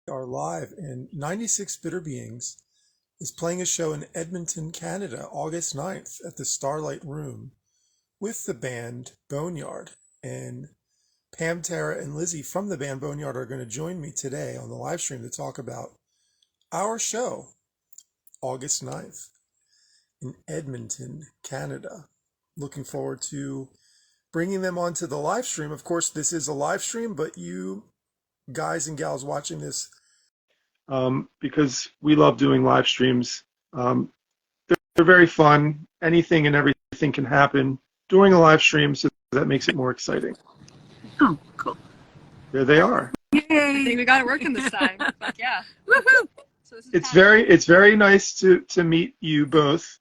Are live, and 96 Bitter Beings is playing a show in Edmonton, Canada, August 9th at the Starlite Room with the band Boneyard. And Pam, Tara, and Lizzie from the band Boneyard are going to join me today on the live stream to talk about our show, August 9th in Edmonton, Canada. Looking forward to bringing them onto the live stream. Of course, this is a live stream, but you guys and gals watching this, because we love doing live streams. They're very fun. Anything and everything can happen during a live stream, so that makes it more exciting. Oh, cool. There they are. I think we got it working this time. But yeah. Woohoo! So this is It's very nice to meet you both,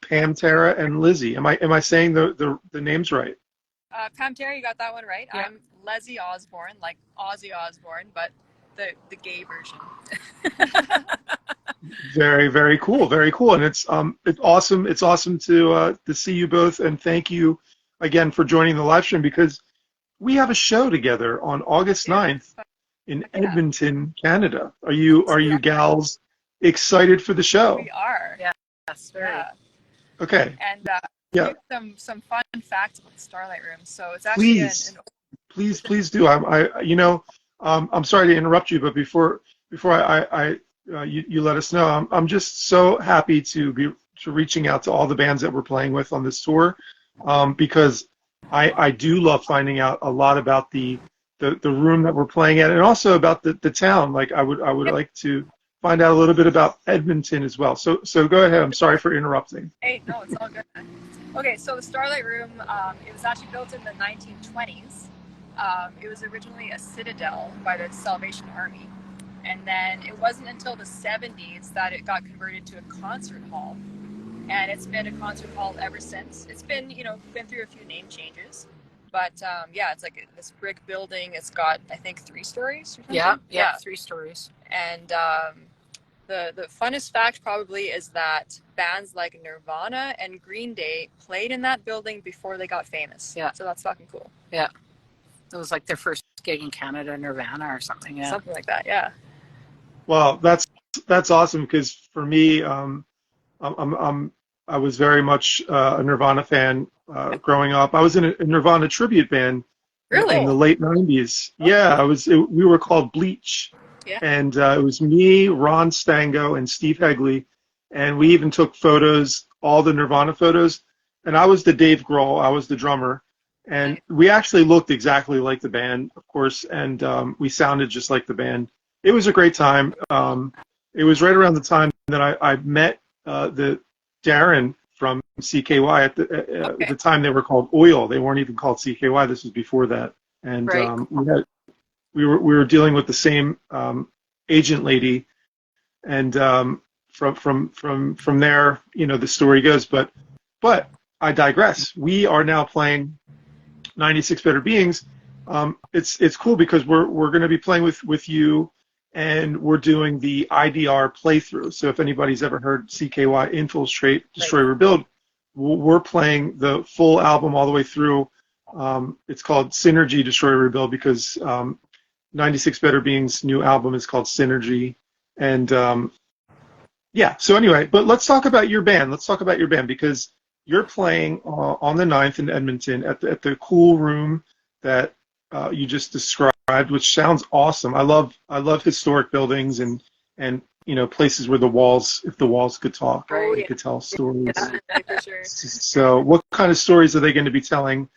Pam, Tara, and Lizzie. Am I saying the names right? Pam Terry, you got that one right. Yeah. I'm Leslie Osborne, like Ozzy Osbourne, but the gay version. Very, very cool. Very cool. And it's awesome. It's awesome to see you both, and thank you again for joining the live stream, because we have a show together on August 9th in Edmonton, Canada. Are you gals excited for the show? We are. Yes, very. Yeah. Okay. And Yeah. some fun facts about the Starlight Room. So it's actually Please do. I'm sorry to interrupt you, but before you let us know, I'm just so happy to reaching out to all the bands that we're playing with on this tour, because I do love finding out a lot about the room that we're playing at, and also about the town. Like I would like to find out a little bit about Edmonton as well. So go ahead. I'm sorry for interrupting. Hey, no, it's all good. Okay, so the Starlight Room, it was actually built in the 1920s. It was originally a citadel by the Salvation Army. And then it wasn't until the 70s that it got converted to a concert hall. And it's been a concert hall ever since. It's been, been through a few name changes. But yeah, it's like this brick building. It's got, I think, 3 stories or something. Yeah, 3 stories. And the funnest fact probably is that bands like Nirvana and Green Day played in that building before they got famous. Yeah. So that's fucking cool. Yeah. It was like their first gig in Canada, Nirvana or something. Yeah. Something like that, yeah. Well, that's awesome, because for me, I was very much a Nirvana fan growing up. I was in a Nirvana tribute band Really? in the late 90s. Oh. Yeah, we were called Bleach. Yeah. And it was me, Ron Stango, and Steve Hegley, and we even took photos, all the Nirvana photos, and I was the Dave Grohl, I was the drummer, and we actually looked exactly like the band, of course, and we sounded just like the band. It was a great time. It was right around the time that I met the Darren from CKY at the time they were called Oil. They weren't even called CKY. This was before that, and Right. we were dealing with the same agent lady, and from there, the story goes. But I digress. We are now playing 96 Better Beings. It's cool because we're going to be playing with you, and we're doing the IDR playthrough. So if anybody's ever heard CKY Infiltrate, Destroy, Rebuild, we're playing the full album all the way through. It's called Synergy, Destroy, Rebuild, because 96 Better Beings' new album is called Synergy. And yeah, so anyway, but let's talk about your band. Because you're playing on the 9th in Edmonton at the cool room that you just described, which sounds awesome. I love historic buildings and places where if the walls could talk, they could tell stories. Yeah, for sure. So what kind of stories are they going to be telling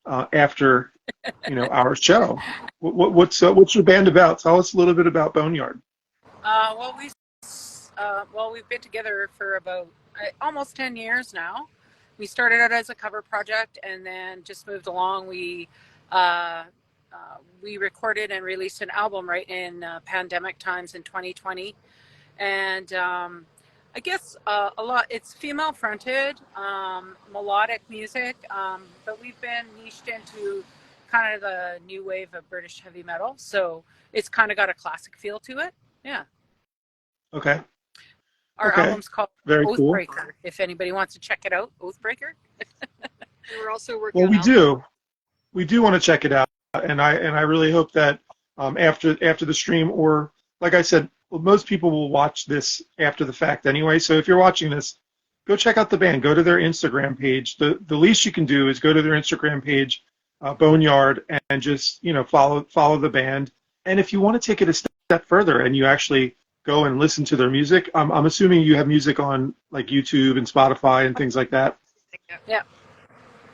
after our show? What's your band about? Tell us a little bit about Boneyard. We've been together for about almost 10 years now. We started out as a cover project and then just moved along. We recorded and released an album right in pandemic times in 2020, and I guess a lot. It's female fronted, melodic music, but we've been niched into kind of the new wave of British heavy metal. So it's kind of got a classic feel to it. Yeah. Okay. Our album's called Very Oathbreaker. Cool. If anybody wants to check it out, Oathbreaker. We're also working Well, on we do want to check it out, and I really hope that after the stream or like I said, most people will watch this after the fact anyway. So if you're watching this, go check out the band. Go to their Instagram page. The least you can do is go to their Instagram page, Boneyard, and just follow the band. And if you want to take it a step further and you actually go and listen to their music, I'm assuming you have music on like YouTube and Spotify and things like that. Yeah.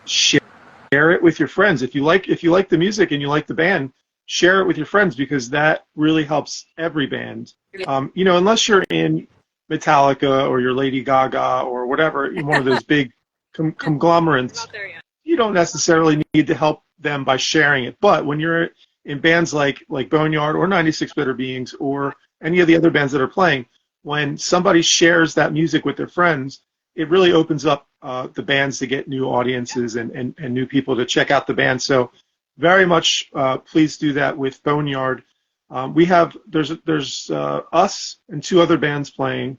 Share it with your friends. If you like the music and you like the band, share it with your friends, because that really helps every band. Unless you're in Metallica or you're Lady Gaga or whatever, one of those big conglomerates, Not there yet. you don't necessarily need to help them by sharing it. But when you're in bands like Boneyard or 96 Better Beings or any of the other bands that are playing, when somebody shares that music with their friends, it really opens up the bands to get new audiences and new people to check out the band. So very much please do that with Boneyard. There's us and 2 other bands playing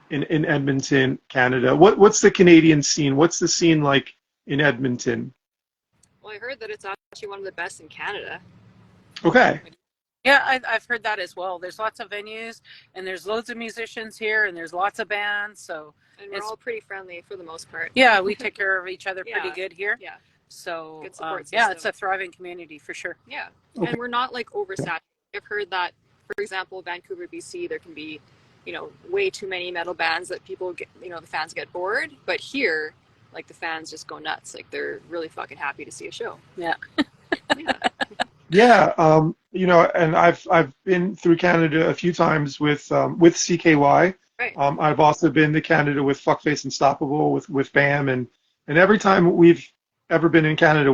in Edmonton, Canada. What's the Canadian scene? What's the scene like in Edmonton? Well, I heard that it's actually one of the best in Canada. Okay. Yeah, I've heard that as well. There's lots of venues, and there's loads of musicians here, and there's lots of bands. So And we're all pretty friendly for the most part. yeah, we take care of each other pretty good here. Yeah. So Good support yeah, system. it's a thriving community for sure. Yeah. Okay. And we're not like oversaturated. I've heard that, for example, Vancouver, BC, there can be, way too many metal bands that people get, the fans get bored. But here, like, the fans just go nuts. Like, they're really fucking happy to see a show. Yeah. Yeah. Yeah. And I've been through Canada a few times with CKY. Right. I've also been to Canada with Fuckface Unstoppable, with BAM, and every time we've ever been in Canada,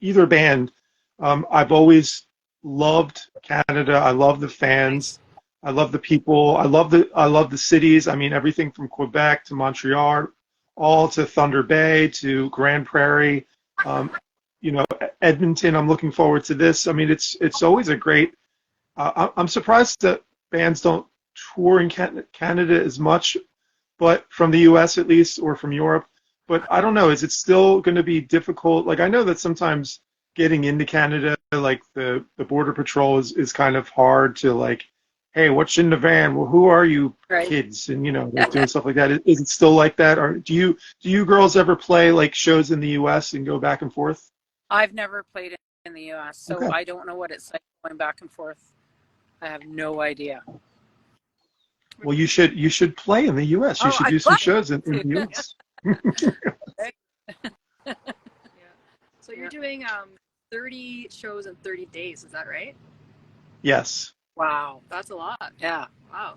either band, I've always loved Canada. I love the fans. I love the people. I love the cities. I mean, everything from Quebec to Montreal, all to Thunder Bay to Grand Prairie. Edmonton. I'm looking forward to this. I mean, it's always a great. I'm surprised that bands don't tour in Canada as much, but from the U.S. at least, or from Europe. But I don't know. Is it still going to be difficult? Like, I know that sometimes getting into Canada, like the Border Patrol is kind of hard to, like, hey, what's in the van? Well, who are you, kids? And like doing stuff like that. Is it still like that? Or do you girls ever play like shows in the U.S. and go back and forth? I've never played in the U.S., so Okay. I don't know what it's like going back and forth. I have no idea. Well, you should play in the U.S. You should do some shows in the U.S. Yeah. So you're doing 30 shows in 30 days, is that right? Yes. Wow. That's a lot. Yeah. Wow.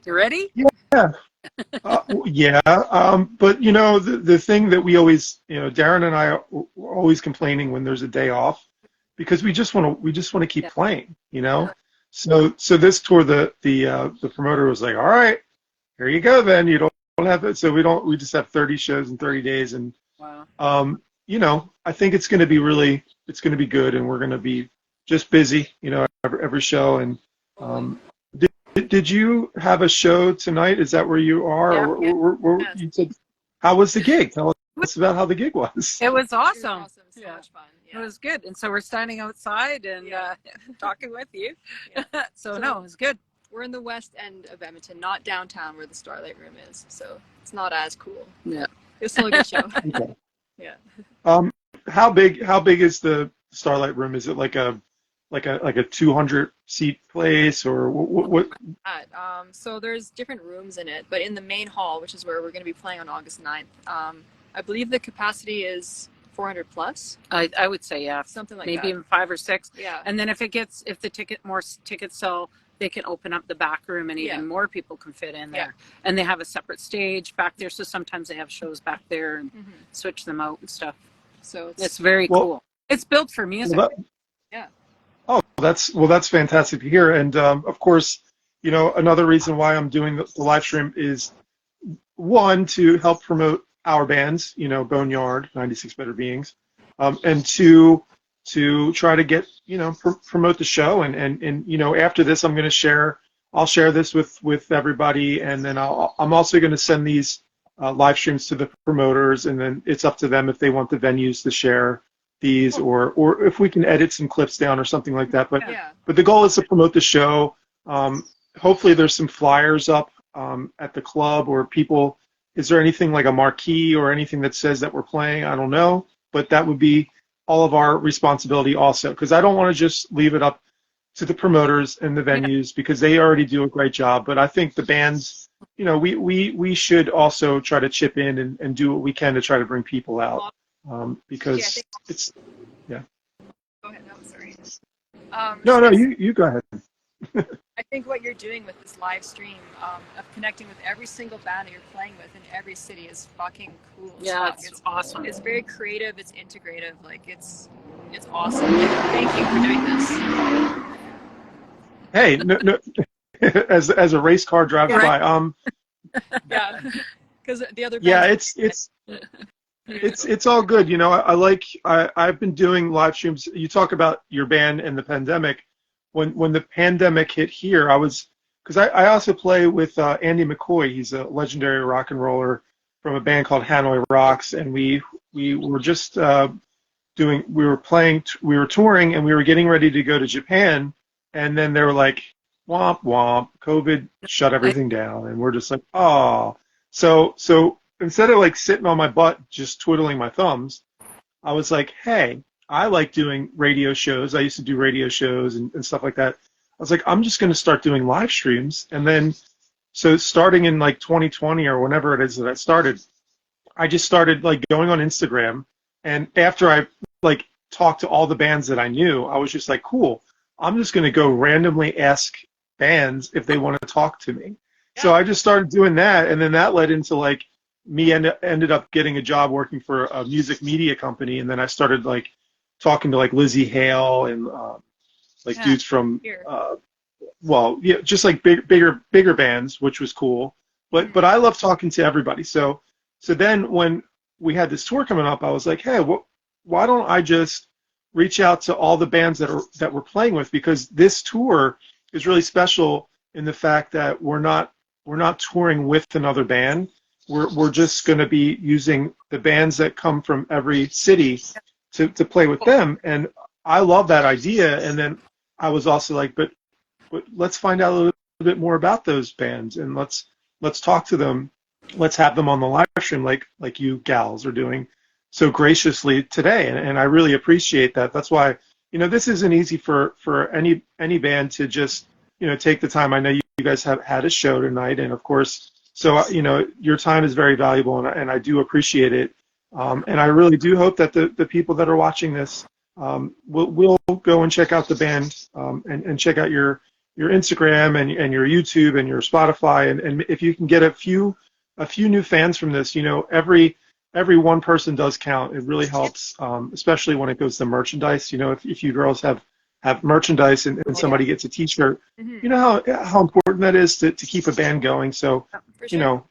You ready? Yeah. Yeah. But the thing that we always, Darren and I are always complaining when there's a day off, because we just want to keep playing, So this tour, the promoter was like, all right, here you go then. You don't have it. So we just have 30 shows in 30 days. And, Wow. I think it's going to be good, and we're going to be just busy, every show. And, did you have a show tonight? Is that where you are? Yeah. Or you said, how was the gig? Tell us about how the gig was. It was It was awesome. awesome. So Yeah. much fun. It was good. And so we're standing outside and talking with you. Yeah. So no, it was good. We're in the west end of Edmonton, not downtown where the Starlite Room is. So it's not as cool. Yeah. It's still a good show. Okay. Yeah. How big is the Starlight Room? Is it like a 200 seat place, or what? So there's different rooms in it, but in the main hall, which is where we're going to be playing on August 9th, I believe the capacity is 400 plus. I would say, yeah. Something like maybe that. even 5 or 6. Yeah. And then if more tickets sell, they can open up the back room and even more people can fit in there. And they have a separate stage back there, so sometimes they have shows back there and switch them out and stuff. So it's very cool. It's built for music. Yeah. Oh, that's fantastic to hear. And of course, another reason why I'm doing the live stream is, one, to help promote our bands, Boneyard, 96 Better Beings, and two, to try to get, promote the show. And after this, I'll share this with everybody, and then I'm also going to send these live streams to the promoters, and then it's up to them if they want the venues to share these, or if we can edit some clips down or something like that. Yeah. But the goal is to promote the show. Hopefully there's some flyers up at the club, or people. Is there anything like a marquee or anything that says that we're playing? I don't know, but that would be all of our responsibility also, because I don't want to just leave it up to the promoters and the venues, because they already do a great job. But I think the bands, we should also try to chip in and do what we can to try to bring people out, because it's, yeah. Go ahead. No, sorry. No, you go ahead. I think what you're doing with this live stream of connecting with every single band that you're playing with in every city is fucking cool. Yeah, it's awesome. It's very creative. It's integrative. Like it's awesome. Thank you for doing this. Hey, no, as a race car drives by, Yeah, because the other yeah, bands it's all good. I've been doing live streams. You talk about your band and the pandemic. When the pandemic hit here, because I also play with Andy McCoy. He's a legendary rock and roller from a band called Hanoi Rocks, and we were just we were touring, and we were getting ready to go to Japan, and then they were like, womp womp, COVID shut everything down, and we're just like, oh. So instead of like sitting on my butt just twiddling my thumbs, I was like, hey, I like doing radio shows. I used to do radio shows and stuff like that. I was like, I'm just going to start doing live streams. And then, so starting in like 2020 or whenever it is that I started, I just started like going on Instagram. And after I like talked to all the bands that I knew, I was just like, cool, I'm just going to go randomly ask bands if they want to talk to me. Yeah. So I just started doing that. And then that led into like me ended up getting a job working for a music media company. And then I started like talking to like Lizzie Hale and dudes from just like bigger bands, which was cool. But I love talking to everybody. So then when we had this tour coming up, I was like, hey, why don't I just reach out to all the bands that we're playing with, because this tour is really special in the fact that we're not touring with another band. We're just going to be using the bands that come from every city to play with them, and I love that idea. And then I was also like, but let's find out a little bit more about those bands, and let's talk to them. Let's have them on the live stream, like you gals are doing so graciously today, and I really appreciate that. That's why this isn't easy for any band to just take the time. I know you guys have had a show tonight, and of course, so your time is very valuable, and I do appreciate it. And I really do hope that the people that are watching this will go and check out the band and check out your Instagram and your YouTube and your Spotify. And if you can get a few new fans from this, every one person does count. It really helps, especially when it goes to merchandise. If you girls have merchandise and somebody gets a T-shirt, you know how important that is to keep a band going. So,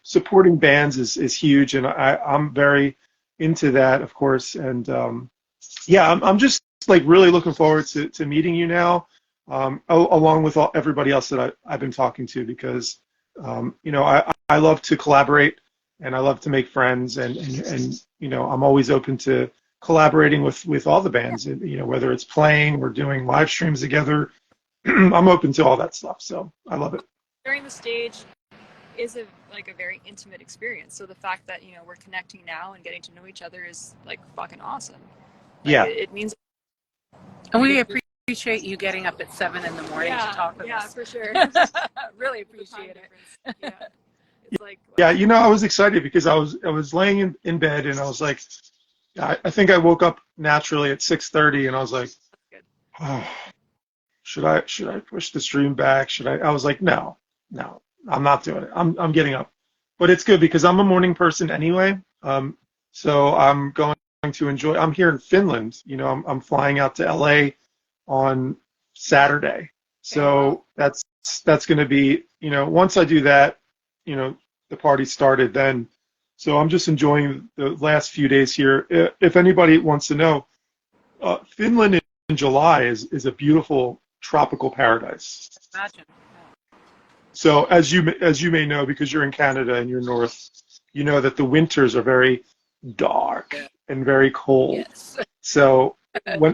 supporting bands is huge, and I'm very into that, of course. And I'm just like really looking forward to meeting you now, along with everybody else that I've been talking to, because I love to collaborate and I love to make friends, and I'm always open to collaborating with all the bands, whether it's playing or doing live streams together. I'm open to all that stuff, so I love it. During the stage is a very intimate experience, so the fact that we're connecting now and getting to know each other is like fucking awesome. It means. And we appreciate you getting up at 7 in the morning to talk with us. Yeah, for sure. Really appreciate it. Yeah. It's like, I was excited because I was laying in bed, and I was like, I think I woke up naturally at 6:30, and I was like, oh, should I push the stream back? I was like, no, I'm not doing it. I'm getting up. But it's good because I'm a morning person anyway. So I'm going to enjoy. I'm here in Finland. I'm flying out to LA on Saturday. So that's going to be, once I do that, the party started then. So I'm just enjoying the last few days here. If anybody wants to know, Finland in July is a beautiful tropical paradise. Imagine. So as you may know, because you're in Canada and you're north, you know that the winters are very dark and very cold. Yes. So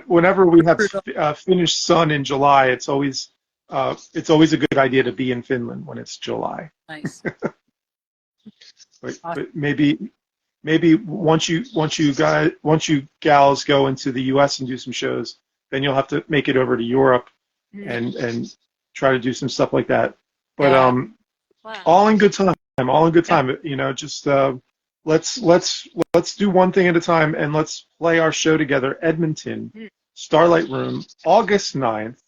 whenever we have Finnish sun in July, it's always a good idea to be in Finland when it's July. Nice. But maybe once you gals go into the U.S. and do some shows, then you'll have to make it over to Europe and try to do some stuff like that. But all in good time. All in good time. You know, just let's do one thing at a time, and let's play our show together. Edmonton, Starlite Room, August 9th.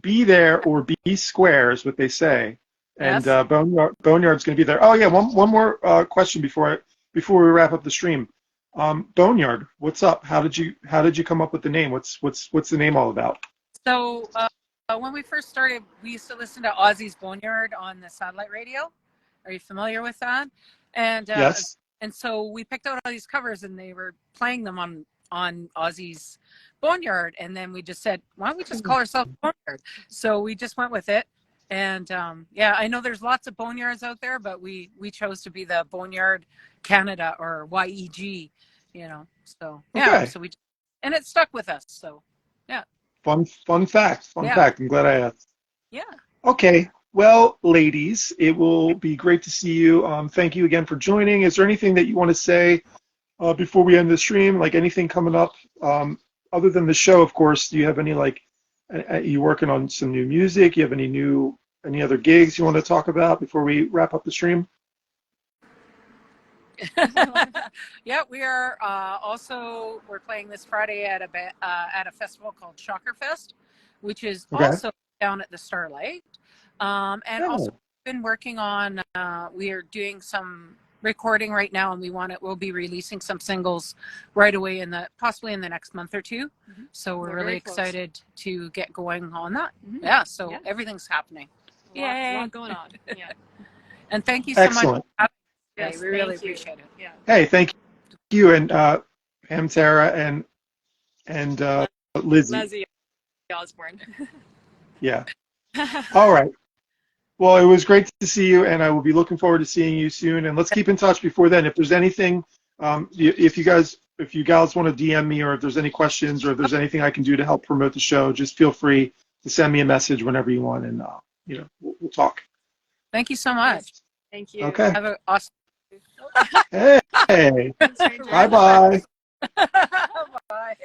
Be there or be square is what they say. And Boneyard's going to be there. Oh yeah, one more question before we wrap up the stream. Boneyard, what's up? How did you come up with the name? What's the name all about? So when we first started, we used to listen to Ozzy's Boneyard on the satellite radio. Are you familiar with that? And yes. And so we picked out all these covers, and they were playing them on Ozzy's Boneyard, and then we just said, why don't we just call ourselves Boneyard? So we just went with it. And I know there's lots of Boneyards out there, but we chose to be the Boneyard Canada, or YEG, you know. So so and it stuck with us. So yeah. Fun fact. I'm glad I asked. Yeah. Okay. Well, ladies, it will be great to see you. Thank you again for joining. Is there anything that you want to say before we end the stream? Like anything coming up other than the show, of course? Do you have any you working on some new music? You have any other gigs you want to talk about before we wrap up the stream? Yeah, we are we're playing this Friday at a festival called Shocker Fest, which is also down at the Starlight. And also been working on we are doing some recording right now, and we'll be releasing some singles right away possibly in the next month or two. So we're really excited to get going on that. Everything's happening. A lot going on. Yeah. And thank you so much. Yes, we really appreciate it. Yeah. Hey, thank you, and Pam, Tara, and Lizzie. Leslie Osborne. Yeah. All right. Well, it was great to see you, and I will be looking forward to seeing you soon. And let's keep in touch before then. If there's anything, if you gals want to DM me, or if there's any questions, or if there's anything I can do to help promote the show, just feel free to send me a message whenever you want, and we'll talk. Thank you so much. Thank you. Okay. Have an awesome. Hey. Bye-bye. Bye.